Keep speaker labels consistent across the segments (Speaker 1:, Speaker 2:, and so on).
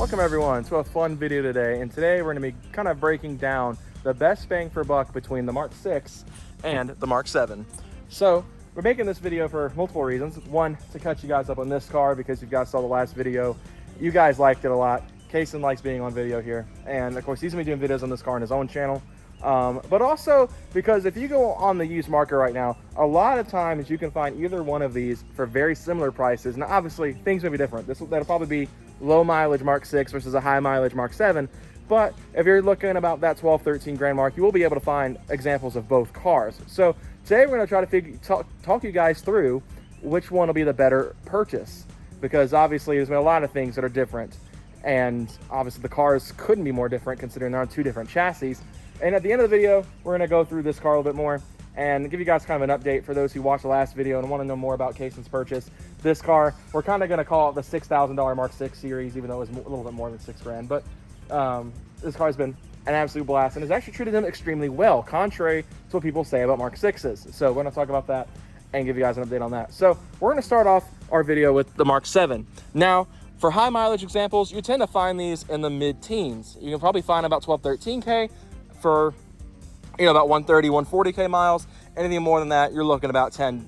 Speaker 1: Welcome everyone to a fun video today, and today we're going to be kind of breaking down the best bang for buck between the Mark 6 and the Mark 7. So we're making this video for multiple reasons. One, to catch you guys up on this car because you guys saw the last video. You guys liked it a lot. Kason likes being on video here, and of course he's going to be doing videos on this car on his own channel. But also because if you go on the used market right now, a lot of times you can find either one of these for very similar prices. Now obviously things may be different. That'll probably be low mileage Mark 6 versus a high mileage Mark 7. But if you're looking about that 12-13 grand mark, you will be able to find examples of both cars. So today we're going to try to talk you guys through which one will be the better purchase, because obviously there's been a lot of things that are different, and obviously the cars couldn't be more different considering they're on two different chassis. And at the end of the video, we're going to go through this car a little bit more and give you guys kind of an update for those who watched the last video and want to know more about Kason's purchase. This car, we're kind of going to call it the $6,000 Mark 6 series, even though it was a little bit more than $6 grand. But this car has been an absolute blast and has actually treated them extremely well, contrary to what people say about Mark 6s. So we're going to talk about that and give you guys an update on that. So we're going to start off our video with the Mark 7. Now, for high mileage examples, you tend to find these in the mid-teens. You can probably find about 12-13K for, you know, about 130, 140K miles. Anything more than that, you're looking about 10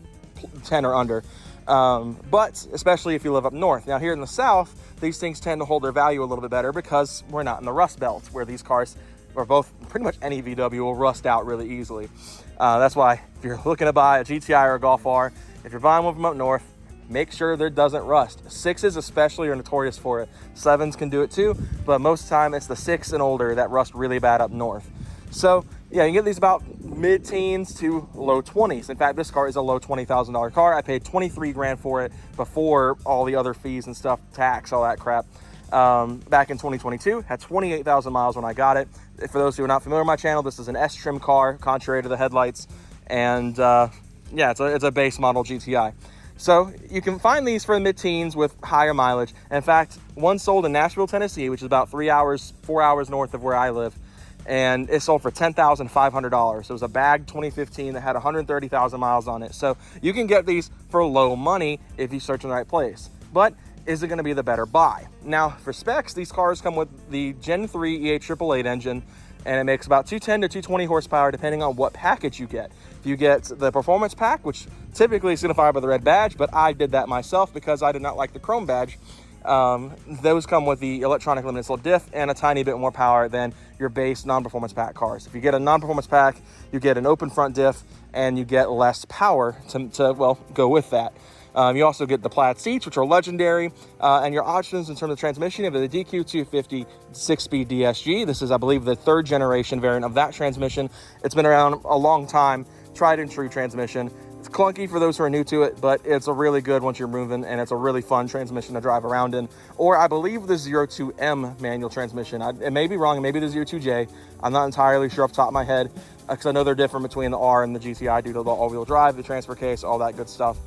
Speaker 1: or under. But especially if you live up north. Now here in the south, these things tend to hold their value a little bit better because we're not in the rust belt where these cars, or both, pretty much any VW will rust out really easily. That's why if you're looking to buy a GTI or a Golf R, if you're buying one from up north, make sure there doesn't rust. 6s especially are notorious for it. 7s can do it too, but most of the time it's the 6 and older that rust really bad up north. So yeah, you can get these about mid-teens to low 20s. In fact, this car is a low $20,000 car. I paid 23 grand for it before all the other fees and stuff, tax, all that crap. Back in 2022, had 28,000 miles when I got it. For those who are not familiar with my channel, this is an S trim car, contrary to the headlights. And yeah, it's a base model GTI. So you can find these for the mid-teens with higher mileage. And in fact, one sold in Nashville, Tennessee, which is about 4 hours north of where I live. And it sold for $10,500. It was a bag 2015 that had 130,000 miles on it. So you can get these for low money if you search in the right place. But is it going to be the better buy? Now for specs, these cars come with the Gen 3 E888 engine, and it makes about 210 to 220 horsepower depending on what package you get. If you get the performance pack, which typically is signified by the red badge, but I did that myself because I did not like the chrome badge. Those come with the electronic limited slip diff and a tiny bit more power than your base non-performance pack cars. If you get a non-performance pack, you get an open front diff and you get less power to well, go with that. You also get the plaid seats, which are legendary, and your options in terms of transmission, you have the DQ250 6-speed DSG. This is, I believe, the 3rd generation variant of that transmission. It's been around a long time, tried and true transmission. It's clunky for those who are new to it, but it's a really good once you're moving, and it's a really fun transmission to drive around in. Or I believe the 02M manual transmission. It may be wrong, it may be the 02J. I'm not entirely sure off the top of my head, because I know they're different between the R and the GTI due to the all-wheel drive, the transfer case, all that good stuff.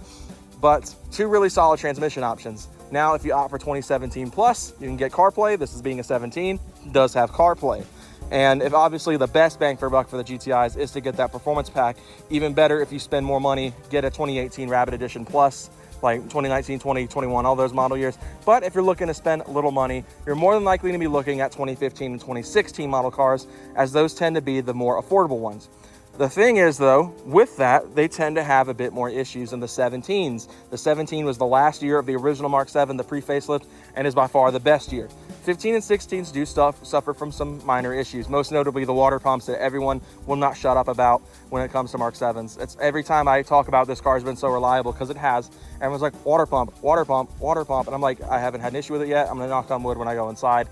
Speaker 1: But two really solid transmission options. Now, if you opt for 2017 plus, you can get CarPlay. This is being a 17, does have CarPlay. And if obviously the best bang for buck for the GTIs is to get that performance pack, even better if you spend more money, get a 2018 Rapid Edition Plus, like 2019, 2021, all those model years. But if you're looking to spend a little money, you're more than likely to be looking at 2015 and 2016 model cars, as those tend to be the more affordable ones. The thing is, though, with that, they tend to have a bit more issues than the 17s. The 17 was the last year of the original Mark 7, the pre-facelift, and is by far the best year. 15 and 16s do suffer from some minor issues, most notably the water pumps that everyone will not shut up about when it comes to Mark 7s. It's every time I talk about this car has been so reliable, because it has. Everyone's like, water pump, water pump, water pump. And I'm like, I haven't had an issue with it yet. I'm gonna knock on wood when I go inside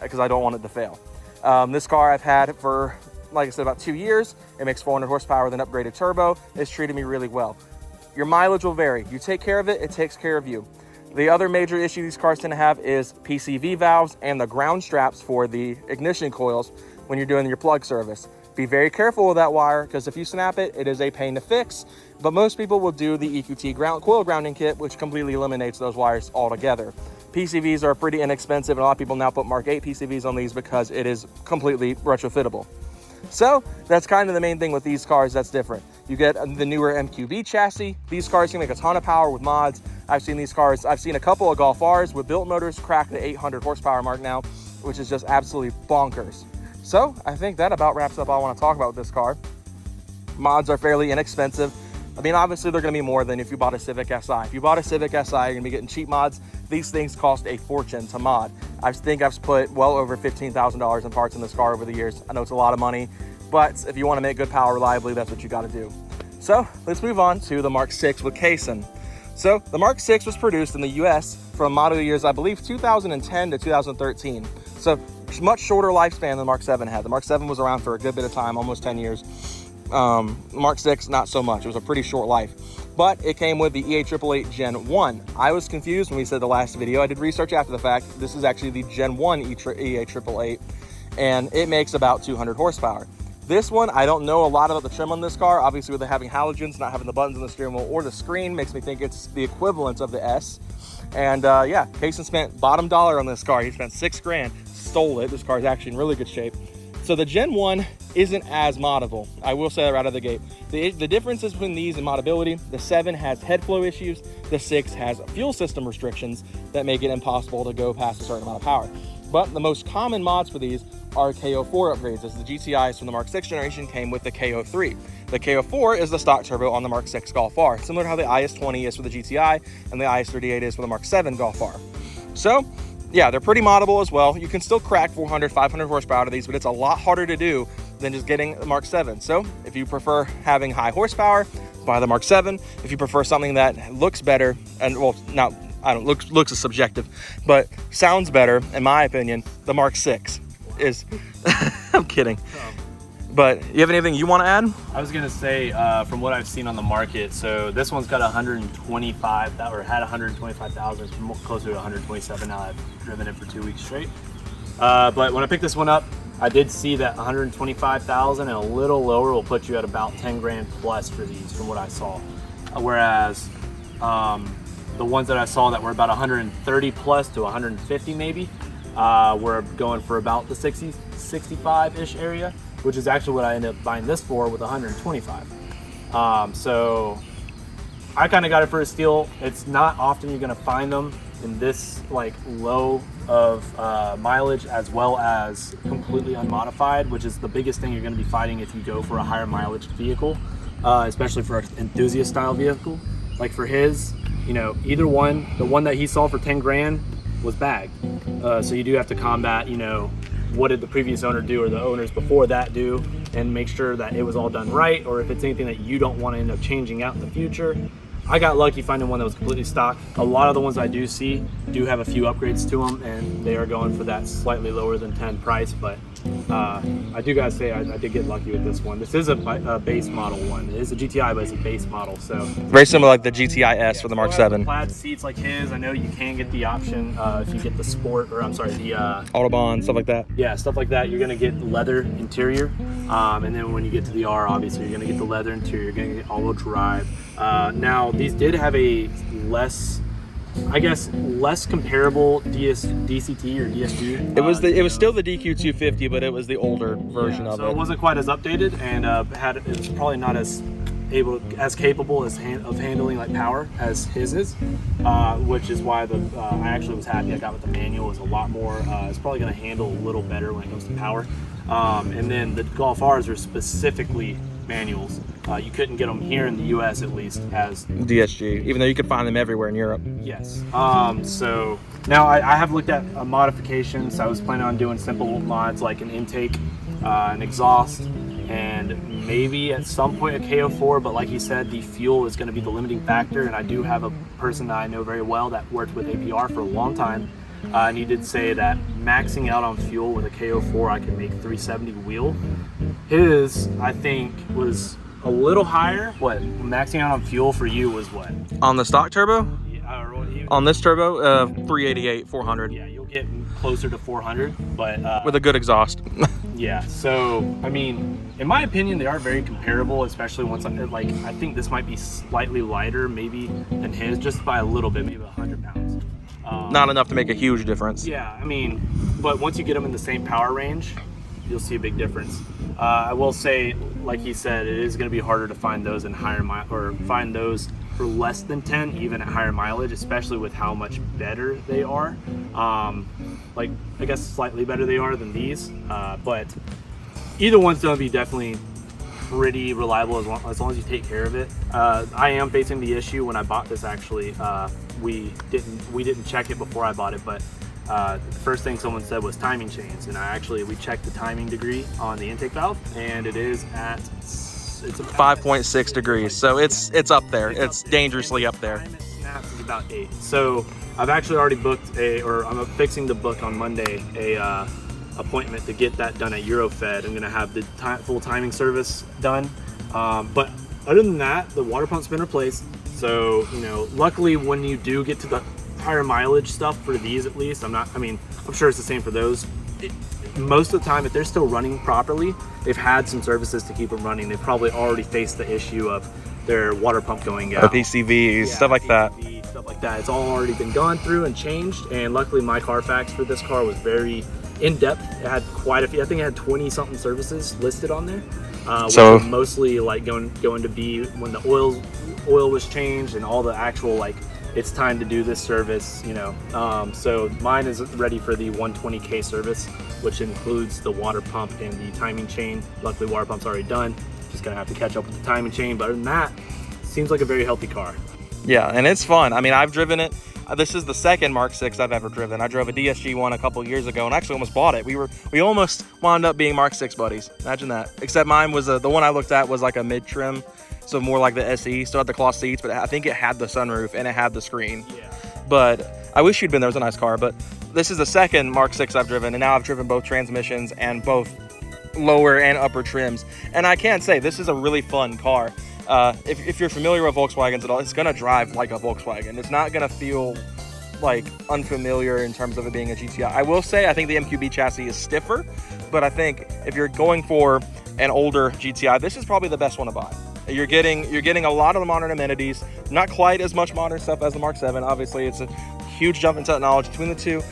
Speaker 1: because I don't want it to fail. This car I've had for, like I said, about 2 years. It makes 400 horsepower with an upgraded turbo. It's treated me really well. Your mileage will vary. You take care of it, it takes care of you. The other major issue these cars tend to have is PCV valves and the ground straps for the ignition coils when you're doing your plug service. Be very careful with that wire, because if you snap it, it is a pain to fix. But most people will do the EQT coil grounding kit, which completely eliminates those wires altogether. PCVs are pretty inexpensive, and a lot of people now put Mark 8 PCVs on these because it is completely retrofittable. So that's kind of the main thing with these cars that's different. You get the newer MQB chassis. These cars can make a ton of power with mods. I've seen these cars, I've seen a couple of Golf Rs with built motors crack the 800 horsepower mark now, which is just absolutely bonkers. So I think that about wraps up all I want to talk about with this car. Mods are fairly inexpensive. I mean, obviously they're going to be more than if you bought a Civic Si. If you bought a Civic Si, you're going to be getting cheap mods. These things cost a fortune to mod. I think I've put well over $15,000 in parts in this car over the years. I know it's a lot of money, but if you want to make good power reliably, that's what you got to do. So let's move on to the Mark 6 with casing. So the Mark 6 was produced in the US from model years, I believe, 2010 to 2013. So much shorter lifespan than the Mark 7 had. The Mark 7 was around for a good bit of time, almost 10 years. Mark 6, not so much. It was a pretty short life, but it came with the EA888 Gen 1. I was confused when we said the last video. I did research after the fact. This is actually the Gen 1 EA888, and it makes about 200 horsepower. This one, I don't know a lot about the trim on this car. Obviously, with it having halogens, not having the buttons on the steering wheel or the screen, makes me think it's the equivalent of the S. And yeah, Kaysen spent bottom dollar on this car. He spent $6 grand, stole it. This car is actually in really good shape. So the Gen 1 isn't as moddable. I will say that right out of the gate. The differences between these and moddability, the 7 has head flow issues, the 6 has fuel system restrictions that make it impossible to go past a certain amount of power. But the most common mods for these are KO4 upgrades, as the GTIs from the Mark 6 generation came with the KO3. The KO4 is the stock turbo on the Mark 6 Golf R, similar to how the IS-20 is for the GTI and the IS-38 is for the Mark 7 Golf R. So yeah, they're pretty moddable as well. You can still crack 400, 500 horsepower out of these, but it's a lot harder to do than just getting the Mark 7. So if you prefer having high horsepower, buy the Mark 7. If you prefer something that looks better, and well, not, I don't, looks is subjective, but sounds better, in my opinion, the Mark 6 is, I'm kidding. But you have anything you want to add?
Speaker 2: I was gonna say, from what I've seen on the market, so this one's got 125, or had 125,000, it's closer to 127 now. I've driven it for 2 weeks straight. But when I picked this one up, I did see that 125,000 and a little lower will put you at about 10 grand plus for these, from what I saw. Whereas the ones that I saw that were about 130 plus to 150 maybe, were going for about the 60, 65-ish area, which is actually what I ended up buying this for with 125. So I kind of got it for a steal. It's not often you're gonna find them in this like low of mileage, as well as completely unmodified, which is the biggest thing you're gonna be fighting if you go for a higher mileage vehicle, especially for an enthusiast style vehicle. Like for his, you know, either one, the one that he saw for 10 grand was bagged. So you do have to combat, you know, what did the previous owner do or the owners before that do, and make sure that it was all done right, or if it's anything that you don't want to end up changing out in the future. I got lucky finding one that was completely stock. A lot of the ones I do see do have a few upgrades to them, and they are going for that slightly lower than 10 price, but I do gotta say I did get lucky with this one. This is a base model one. It is a GTI, but it's a base model, so
Speaker 1: Very similar like the GTI S for the Mark 7.
Speaker 2: Plaid seats like his. I know you can get the option if you get the Sport, or I'm sorry, the
Speaker 1: Autobahn, stuff like that.
Speaker 2: yeah, stuff like that. You're gonna get leather interior, and then when you get to the R, obviously you're gonna get the leather interior. You're gonna get all-wheel drive. Now these did have a less, I guess, less comparable DCT or DSG.
Speaker 1: It was still the DQ250, but it was the older version of
Speaker 2: so
Speaker 1: it.
Speaker 2: it wasn't quite as updated, and it was probably not as capable of handling like power as his is, which is why I actually was happy I got with the manual. It's a lot more. It's probably going to handle a little better when it comes to power. And then the Golf Rs are specifically manuals. You couldn't get them here in the US, at least, as
Speaker 1: DSG, even though you could find them everywhere in Europe.
Speaker 2: Yes. So now I have looked at modifications. I was planning on doing simple mods like an intake, an exhaust, and maybe at some point a KO4, but like you said, the fuel is going to be the limiting factor. And I do have a person that I know very well that worked with APR for a long time, and he did say that maxing out on fuel with a KO4, I can make 370 wheel. His, I think, was a little higher. What, maxing out on fuel for you was what?
Speaker 1: On the stock turbo?
Speaker 2: Yeah,
Speaker 1: on this turbo, 388, 400.
Speaker 2: Yeah, you'll get closer to 400, but
Speaker 1: with a good exhaust.
Speaker 2: yeah, so I mean, in my opinion, they are very comparable, especially once I think this might be slightly lighter maybe than his, just by a little bit, maybe 100 pounds.
Speaker 1: Not enough to make a huge difference.
Speaker 2: Yeah, I mean, but once you get them in the same power range, you'll see a big difference. I will say, like he said, it is going to be harder to find those in higher or find those for less than 10, even at higher mileage, especially with how much better they are. Like, I guess slightly better they are than these, but either one's going to be definitely pretty reliable as long as you take care of it. I am facing the issue when I bought this, actually. We didn't check it before I bought it, but the first thing someone said was timing chains, and we checked the timing degree on the intake valve, and it is at
Speaker 1: 5.6 degrees, so it's up there. It's dangerously up there.
Speaker 2: Time it snaps is about 8. So I've actually already booked I'm fixing to book on Monday a appointment to get that done at Eurofed. I'm gonna have the full timing service done, but other than that, the water pump's been replaced. So, you know, luckily when you do get to the higher mileage stuff for these, at least, I'm sure it's the same for those. Most of the time, if they're still running properly, they've had some services to keep them running. They've probably already faced the issue of their water pump going out.
Speaker 1: PCVs, stuff like that.
Speaker 2: Stuff like that. It's all already been gone through and changed. And luckily, my Carfax for this car was very in-depth. It had quite a few. I think it had 20-something services listed on there.
Speaker 1: So
Speaker 2: mostly like going to be when the oil was changed and all the actual, like, it's time to do this service, you know. So mine is ready for the 120K service, which includes the water pump and the timing chain. Luckily, water pump's already done. Just gonna have to catch up with the timing chain. But other than that, seems like a very healthy car.
Speaker 1: Yeah, and it's fun. I mean, I've driven it. This is the second Mark 6 I've ever driven. I drove a DSG one a couple years ago and actually almost bought it. We almost wound up being Mark 6 buddies. Imagine that. Except mine was the one I looked at was like a mid trim, so more like the SE. Still had the cloth seats, but I think it had the sunroof and it had the screen.
Speaker 2: Yeah.
Speaker 1: But I wish you'd been there. It was a nice car. But this is the second Mark 6 I've driven, and now I've driven both transmissions and both lower and upper trims. And I can say this is a really fun car. If you're familiar with Volkswagens at all, it's gonna drive like a Volkswagen. It's not gonna feel like unfamiliar in terms of it being a GTI. I will say I think the MQB chassis is stiffer, but I think if you're going for an older GTI, this is probably the best one to buy. You're getting a lot of the modern amenities, not quite as much modern stuff as the Mark 7. Obviously, it's a huge jump in technology between the two,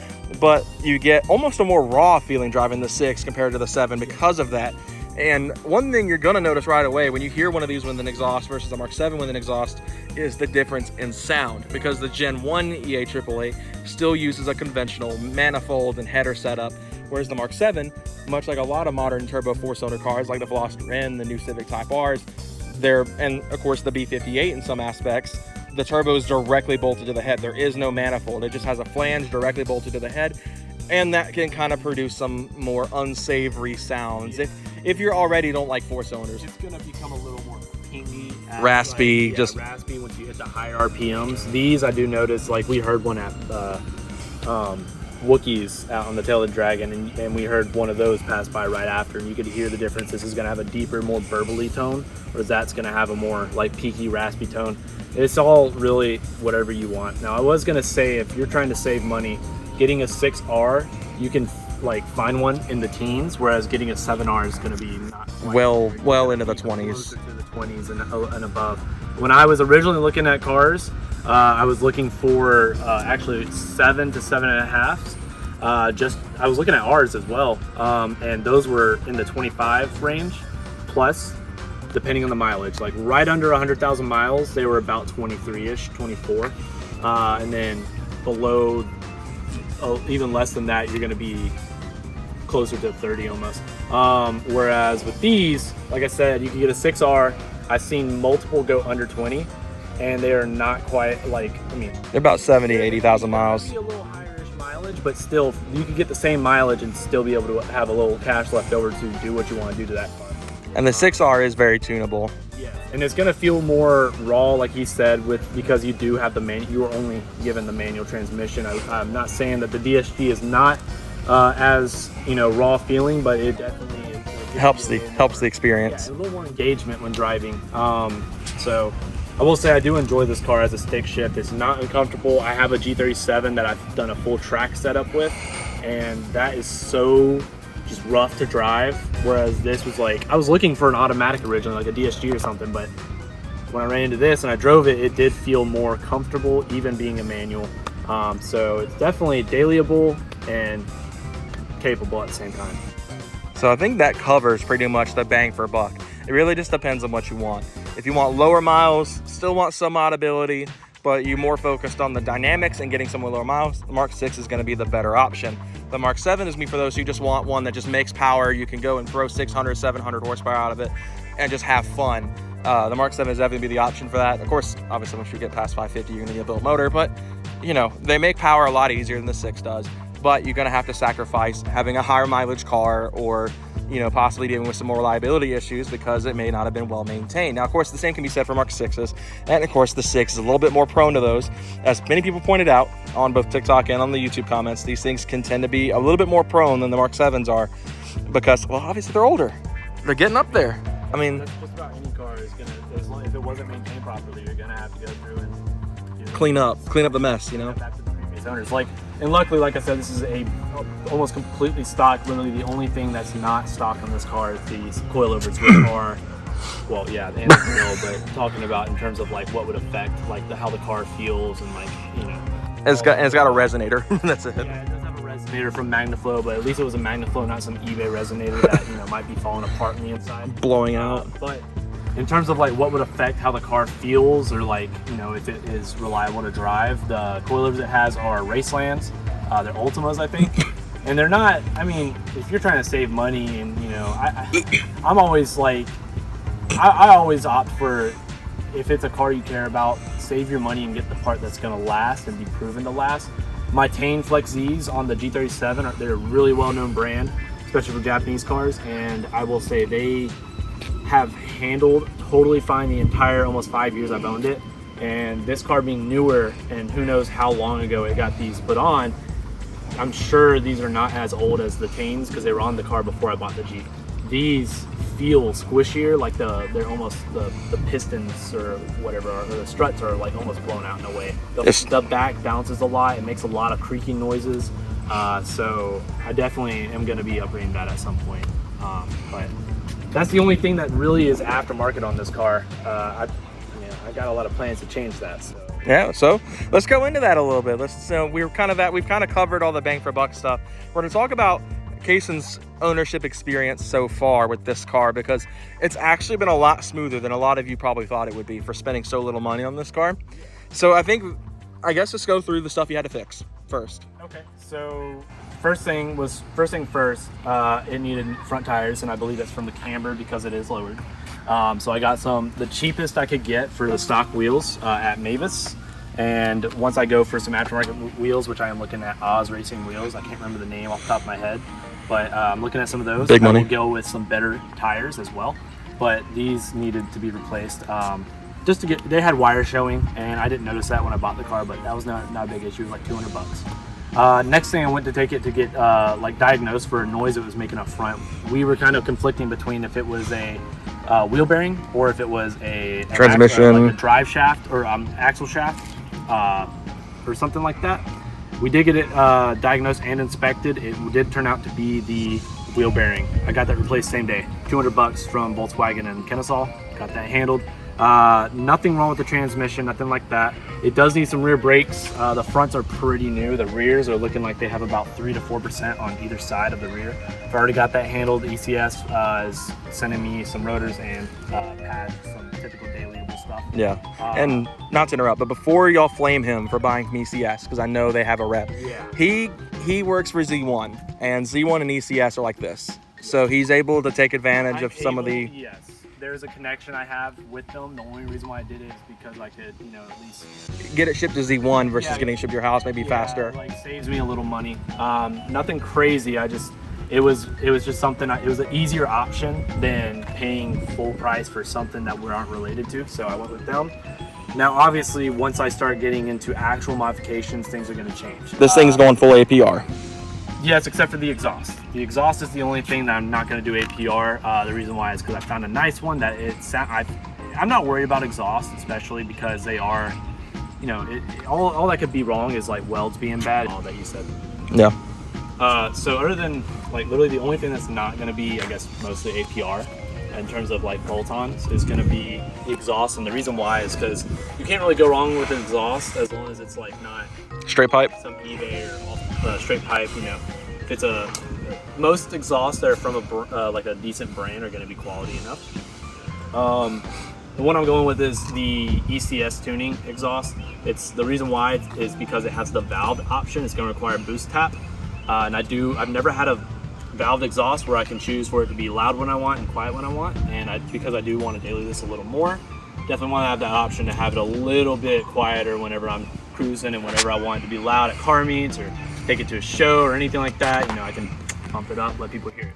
Speaker 1: but you get almost a more raw feeling driving the 6 compared to the 7 because of that. And one thing you're gonna notice right away when you hear one of these with an exhaust versus the Mark 7 with an exhaust is the difference in sound, because the Gen 1 EA AAA still uses a conventional manifold and header setup, whereas the Mark 7, much like a lot of modern turbo 4-cylinder cars like the Veloster N, the new Civic Type Rs, and of course the B58 in some aspects, the turbo is directly bolted to the head. There is no manifold. It just has a flange directly bolted to the head, and that can kind of produce some more unsavory sounds. If you already don't like 4-cylinders,
Speaker 2: it's gonna become a little more pingy,
Speaker 1: raspy,
Speaker 2: like, just raspy once you hit the higher RPMs. These I do notice, like we heard one at Wookiees out on the tail of the Dragon, and we heard one of those pass by right after, and you could hear the difference. This is gonna have a deeper, more burbly tone, whereas that's gonna have a more like peaky, raspy tone. It's all really whatever you want. Now, I was gonna say, if you're trying to save money, getting a 6R, you can like find one in the teens, whereas getting a 7R is going to be not quite
Speaker 1: well into the 20s.
Speaker 2: Closer to the 20s and above. When I was originally looking at cars, I was looking for actually 7 to 7.5. I was looking at R's as well, and those were in the 25 range plus, depending on the mileage. Like right under 100,000 miles, they were about 23-ish, 24, and then below, even less than that, you're going to be closer to 30 almost. Whereas with these, like I said, you can get a 6R. I've seen multiple go under 20, and they are not quite like, I mean,
Speaker 1: they're about 70, 80,000 miles.
Speaker 2: A little higher-ish mileage, but still, you can get the same mileage and still be able to have a little cash left over to do what you want to do to that car.
Speaker 1: And the 6R is very tunable.
Speaker 2: Yeah, and it's gonna feel more raw, like he said, because you do have you are only given the manual transmission. I'm not saying that the DSG is not as raw feeling, but it definitely
Speaker 1: helps the experience.
Speaker 2: Yeah, a little more engagement when driving. So I will say I do enjoy this car as a stick shift. It's not uncomfortable. I have a G37 that I've done a full track setup with, and that is so just rough to drive, whereas this was like, I was looking for an automatic originally, like a DSG or something, but when I ran into this and I drove it, it did feel more comfortable, even being a manual. So it's definitely dailyable and capable at the same time.
Speaker 1: So I think that covers pretty much the bang for buck. It really just depends on what you want. If you want lower miles, still want some moddability, but you're more focused on the dynamics and getting some lower miles, the Mark 6 is going to be the better option. The Mark 7 is me for those who just want one that just makes power. You can go and throw 600, 700 horsepower out of it and just have fun. The Mark 7 is definitely be the option for that. Of course, obviously, once you get past 550, you're going to need a built motor, but you know, they make power a lot easier than the 6 does. But you're going to have to sacrifice having a higher mileage car, or you know, possibly dealing with some more reliability issues because it may not have been well maintained. Now, of course, the same can be said for Mark 6s, and of course, the 6 is a little bit more prone to those. As many people pointed out on both TikTok and on the YouTube comments, these things can tend to be a little bit more prone than the Mark 7s are because, well, obviously they're older. They're getting up there. I mean,
Speaker 2: that's just about any car is gonna, as long if it wasn't maintained properly, you're gonna have to go through and
Speaker 1: clean up the mess, you know.
Speaker 2: Back to the previous owners. Like, and luckily, like I said, this is a almost completely stock. Literally, the only thing that's not stock on this car is these coilovers, which are, well, yeah, and but talking about in terms of like what would affect like how the car feels and like, you know.
Speaker 1: It's got a resonator. That's it.
Speaker 2: Yeah, it does have a resonator from MagnaFlow, but at least it was a MagnaFlow, not some eBay resonator that, you know, might be falling apart on the inside,
Speaker 1: blowing out.
Speaker 2: But in terms of like what would affect how the car feels, or like, you know, if it is reliable to drive, the coilovers it has are Racelands. They're Ultimas, I think, and they're not. I mean, if you're trying to save money, and you know, I'm always like, I always opt for, if it's a car you care about, save your money and get the part that's going to last and be proven to last. My Tane Flex Z's on the G37 they're a really well-known brand, especially for Japanese cars, and I will say they have handled totally fine the entire almost 5 years I've owned it. And this car being newer, and who knows how long ago it got these put on, I'm sure these are not as old as the Tanes because they were on the car before I bought the Jeep. These feel squishier, like they're almost the pistons or whatever, or the struts are like almost blown out in a way. The back bounces a lot, it makes a lot of creaking noises. So I definitely am going to be upgrading that at some point. But that's the only thing that really is aftermarket on this car. I got a lot of plans to change that. So.
Speaker 1: Yeah, so let's go into that a little bit. We've kind of covered all the bang for buck stuff. We're going to talk about Kaysen's ownership experience so far with this car, because it's actually been a lot smoother than a lot of you probably thought it would be for spending so little money on this car. So I guess let's go through the stuff you had to fix first.
Speaker 2: Okay, so first thing first, it needed front tires, and I believe that's from the camber because it is lowered. So I got the cheapest I could get for the stock wheels at Mavis. And once I go for some aftermarket wheels, which I am looking at Oz Racing wheels, I can't remember the name off the top of my head, but I'm looking at some of those.
Speaker 1: Big money.
Speaker 2: I will go with some better tires as well, but these needed to be replaced. Just to get, they had wire showing, and I didn't notice that when I bought the car, but that was not a big issue. It was like $200. Next thing, I went to take it to get like diagnosed for a noise it was making up front. We were kind of conflicting between if it was a wheel bearing or if it was a
Speaker 1: transmission,
Speaker 2: like a drive shaft or axle shaft, or something like that. We did get it diagnosed and inspected. It did turn out to be the wheel bearing. I got that replaced same day. $200 from Volkswagen and Kennesaw. Got that handled. Nothing wrong with the transmission, nothing like that. It does need some rear brakes. The fronts are pretty new. The rears are looking like they have about 3 to 4% on either side of the rear. I've already got that handled. ECS is sending me some rotors and pads, some typical daily stuff.
Speaker 1: Yeah, and not to interrupt, but before y'all flame him for buying from ECS, because I know they have a rep,
Speaker 2: yeah.
Speaker 1: He works for Z1, and Z1 and ECS are like this. So he's able to take advantage of some of the...
Speaker 2: Yes. There's a connection I have with them. The only reason why I did it is because I could, you know, at least
Speaker 1: get it shipped to Z1 versus getting it shipped to your house, maybe faster.
Speaker 2: Like saves me a little money. Nothing crazy. It was just something. It was an easier option than paying full price for something that we aren't related to. So I went with them. Now, obviously, once I start getting into actual modifications, things are going to change.
Speaker 1: This thing's going full APR.
Speaker 2: Yes, except for the exhaust. The exhaust is the only thing that I'm not going to do APR. The reason why is because I found a nice one that I'm not worried about exhaust, especially because they are, you know, all that could be wrong is like welds being bad. All that you said.
Speaker 1: Yeah.
Speaker 2: So other than like literally the only thing that's not going to be, I guess, mostly APR in terms of like bolt-ons is going to be the exhaust, and the reason why is because you can't really go wrong with an exhaust as long as it's like not
Speaker 1: straight pipe,
Speaker 2: some eBay or straight pipe. You know, if it's a most exhausts that are from like a decent brand are going to be quality enough. The one I'm going with is the ECS tuning exhaust. It's the reason why is because it has the valve option. It's going to require boost tap, and I've never had a valved exhaust where I can choose for it to be loud when I want and quiet when I want. And because I do want to daily this a little more, definitely want to have that option to have it a little bit quieter whenever I'm cruising and whenever I want it to be loud at car meets or take it to a show or anything like that. You know, I can pump it up, let people hear it.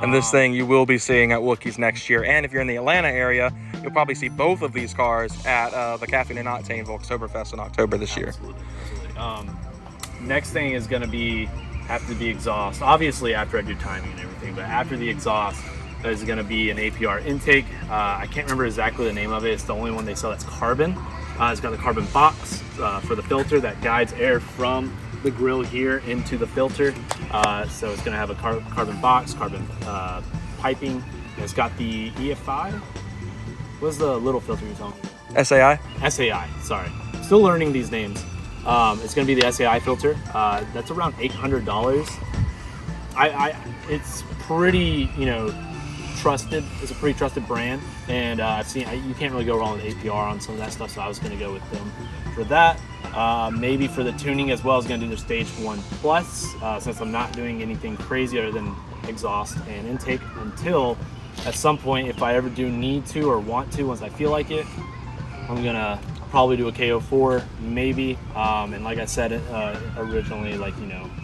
Speaker 1: And this thing you will be seeing at Wookiees next year. And if you're in the Atlanta area, you'll probably see both of these cars at the Caffeine and Octane Volktoberfest in October this year.
Speaker 2: Absolutely. Next thing is going to have to be exhaust. Obviously, after I do timing and everything, but after the exhaust is going to be an APR intake. I can't remember exactly the name of it. It's the only one they sell that's carbon. It's got the carbon box for the filter that guides air from the grill here into the filter. So it's going to have a carbon box, carbon piping. And it's got the EFI. What's the little filter you're talking about?
Speaker 1: SAI?
Speaker 2: SAI, sorry. Still learning these names. It's going to be the SAI filter. That's around $800. It's pretty, trusted. It's a pretty trusted brand, and I've seen you can't really go wrong with APR on some of that stuff. So I was going to go with them for that. Maybe for the tuning as well, I was going to do their Stage 1 Plus, since I'm not doing anything crazy other than exhaust and intake until at some point, if I ever do need to or want to, once I feel like it, I'm gonna probably do a KO4 maybe. And like I said originally,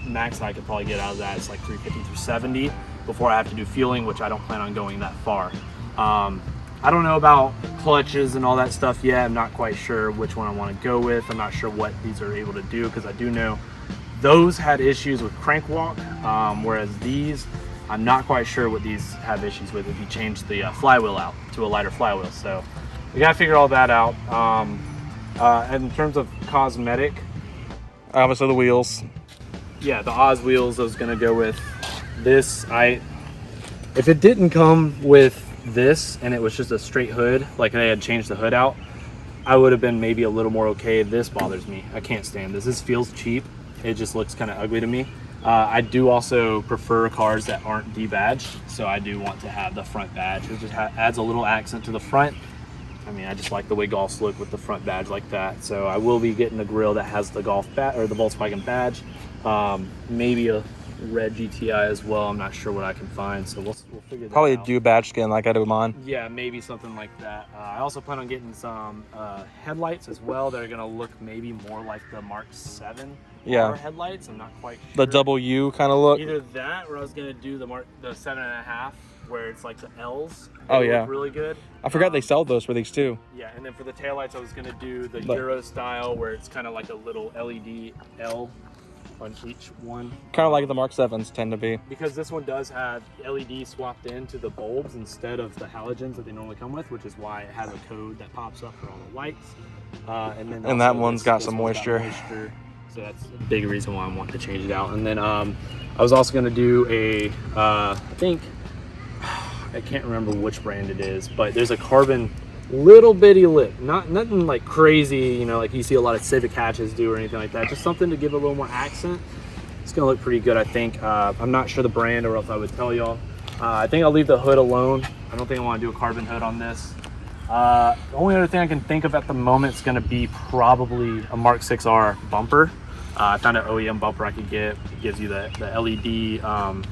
Speaker 2: max I could probably get out of that is like 350 through 70 before I have to do fueling, which I don't plan on going that far. I don't know about clutches and all that stuff yet. I'm not quite sure which one I want to go with. I'm not sure what these are able to do, because I do know those had issues with crank walk, whereas these, I'm not quite sure what these have issues with if you change the flywheel out to a lighter flywheel. So we gotta figure all that out. And in terms of cosmetic,
Speaker 1: Obviously the wheels.
Speaker 2: yeah, the Oz wheels, I was gonna go with this. If it didn't come with this and it was just a straight hood, like they had changed the hood out, I would have been maybe a little more okay. This bothers me. I can't stand this. This feels cheap. It just looks kind of ugly to me. I do also prefer cars that aren't debadged, so I do want to have the front badge. It just adds a little accent to the front. I mean, I just like the way Golfs look with the front badge like that. So I will be getting a grill that has the Golf badge or the Volkswagen badge. Maybe a red GTI as well. I'm not sure what I can find, so we'll figure that
Speaker 1: Probably
Speaker 2: out.
Speaker 1: do badge skin like I do mine.
Speaker 2: Yeah, maybe something like that. I also plan on getting some headlights as well. They're gonna look maybe more like the Mark 7 headlights. I'm not quite sure.
Speaker 1: The double U kind of look.
Speaker 2: Either that, or I was gonna do the 7.5, where it's like the L's.
Speaker 1: Oh,
Speaker 2: They
Speaker 1: yeah.
Speaker 2: look really good.
Speaker 1: I forgot they sell those for these too.
Speaker 2: Yeah, and then for the taillights, I was gonna do the
Speaker 1: But-
Speaker 2: Euro style, where it's kind of like a little LED L on each one.
Speaker 1: Kind of like the Mark 7s tend to be.
Speaker 2: Because this one does have LED swapped into the bulbs instead of the halogens that they normally come with, which is why it has a code that pops up for all the lights. And then
Speaker 1: And that
Speaker 2: also
Speaker 1: one's got
Speaker 2: this
Speaker 1: some
Speaker 2: one's got
Speaker 1: moisture.
Speaker 2: So that's a big reason why I want to change it out. And then I was also going to do a, I can't remember which brand it is, but there's a carbon little bitty lip, nothing like crazy, like you see a lot of Civic hatches do or anything like that. Just something to give a little more accent. It's gonna look pretty good, I think. I'm not sure the brand, or else I would tell y'all. I think I'll leave the hood alone. I don't think I want to do a carbon hood on this. The only other thing I can think of at the moment is gonna be probably a Mark 6R bumper. I found an OEM bumper I could get. It gives you the LED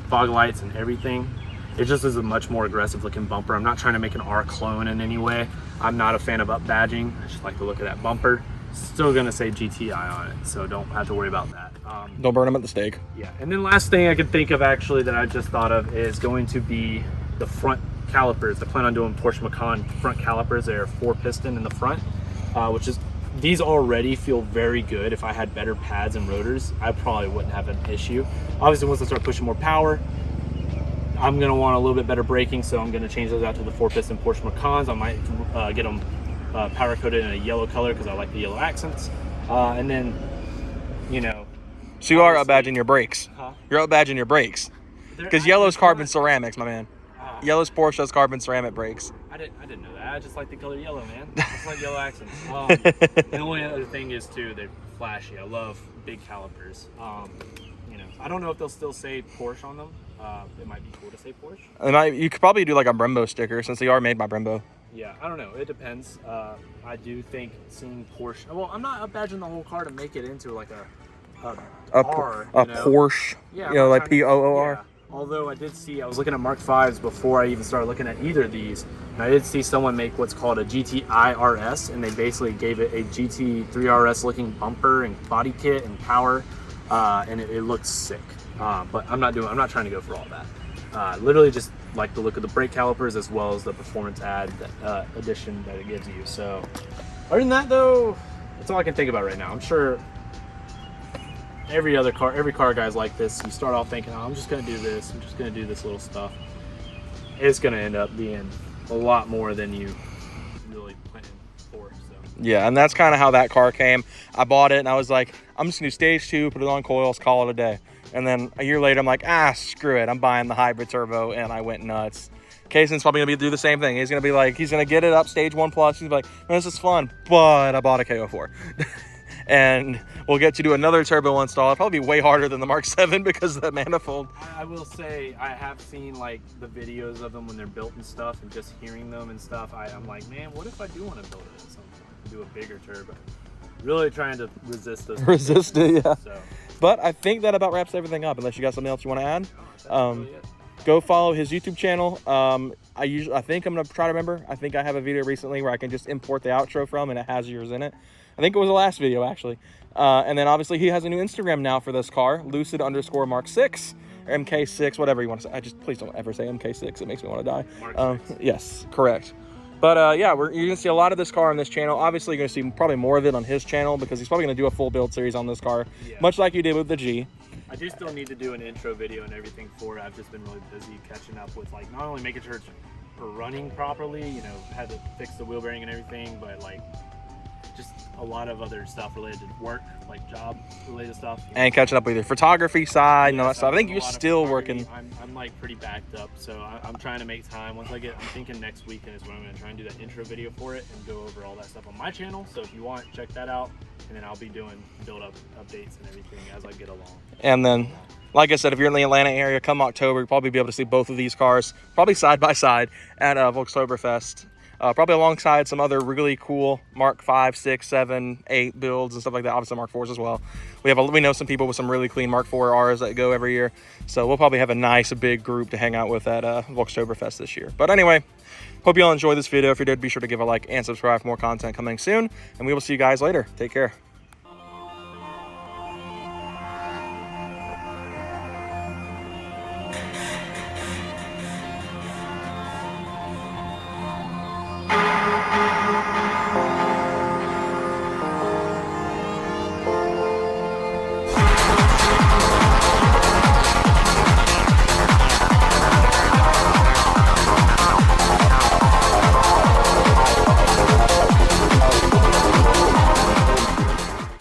Speaker 2: fog lights and everything. It just is a much more aggressive looking bumper. I'm not trying to make an R clone in any way. I'm not a fan of up badging. I just like the look of that bumper. Still gonna say GTI on it, so don't have to worry about that.
Speaker 1: Don't burn them at the stake.
Speaker 2: Yeah, and then last thing I can think of actually that I just thought of is going to be the front calipers. I plan on doing Porsche Macan front calipers. They're 4-piston in the front, these already feel very good. If I had better pads and rotors, I probably wouldn't have an issue. Obviously, once I start pushing more power, I'm gonna want a little bit better braking, so I'm gonna change those out to the 4-piston Porsche Macans. I might get them powder coated in a yellow color because I like the yellow accents. And then,
Speaker 1: So you are up badging your brakes.
Speaker 2: Huh?
Speaker 1: You're up badging your brakes. Because yellow's carbon ceramics, my man. Yellow's Porsche has carbon ceramic brakes.
Speaker 2: I didn't know that. I just like the color yellow, man. I just like yellow accents. The only other thing is too, they're flashy. I love big calipers. I don't know if they'll still say Porsche on them. it might be cool to say Porsche.
Speaker 1: And you could probably do like a Brembo sticker since they are made by Brembo.
Speaker 2: Yeah, I don't know. It depends. I do think seeing Porsche. Well, I'm not badging the whole car to make it into like a
Speaker 1: Porsche.
Speaker 2: Yeah,
Speaker 1: you know, like Poor.
Speaker 2: Yeah. Although I was looking at Mark 5s before I even started looking at either of these, and I did see someone make what's called a GTI RS, and they basically gave it a GT3 RS looking bumper and body kit and power, and it looked sick. But I'm not trying to go for all that. Literally just like the look of the brake calipers as well as the performance addition that it gives you. So other than that though, that's all I can think about right now. I'm sure every car guy's like this. You start off thinking, oh, I'm just gonna do this, I'm just gonna do this little stuff. It's gonna end up being a lot more than you really planned for. So
Speaker 1: yeah, and that's kind of how that car came. I bought it and I was like, I'm just gonna do stage 2, put it on coils, call it a day. And then a year later I'm like, screw it, I'm buying the hybrid turbo, and I went nuts. Kaysen's probably gonna do the same thing. He's gonna get it up stage 1 plus. He's like, man, this is fun, but I bought a KO4. And we'll get to do another turbo install. It'll probably be way harder than the Mark 7 because of the manifold.
Speaker 2: I will say I have seen like the videos of them when they're built and stuff, and just hearing them and stuff, I'm like, man, what if I do want to build it at some point, do a bigger turbo? Really trying to resist those.
Speaker 1: Resist it, yeah.
Speaker 2: So.
Speaker 1: But I think that about wraps everything up, unless you got something else you want to add. Go follow his YouTube channel. I think I'm gonna try to remember. I think I have a video recently where I can just import the outro from, and it has yours in it. I think it was the last video actually. And then obviously he has a new Instagram now for this car, lucid_Mark6 or MK6, whatever you want to say. Please don't ever say MK6. It makes me want to die. Yes, correct. But yeah, you're gonna see a lot of this car on this channel. Obviously, you're gonna see probably more of it on his channel because he's probably gonna do a full build series on this car, much like you did with the G.
Speaker 2: I do still need to do an intro video and everything for it. I've just been really busy catching up with like not only making sure it's running properly, you know, had to fix the wheel bearing and everything, but like just a lot of other stuff related to work, like job related stuff.
Speaker 1: And catching up with your photography side and all that stuff. I think you're still working.
Speaker 2: I'm like pretty backed up, so I'm trying to make time. I'm thinking next weekend is when I'm going to try and do that intro video for it and go over all that stuff on my channel. So if you want, check that out, and then I'll be doing build-up updates and everything as I get along.
Speaker 1: And then, like I said, if you're in the Atlanta area, come October, you'll probably be able to see both of these cars, probably side by side at Volkstoberfest. Probably alongside some other really cool Mark 5, 6, 7, 8 builds and stuff like that. Obviously Mark 4s as well. We know some people with some really clean Mark 4Rs that go every year. So we'll probably have a nice big group to hang out with at Volkstoberfest this year. But anyway, hope you all enjoyed this video. If you did, be sure to give a like and subscribe for more content coming soon. And we will see you guys later. Take care.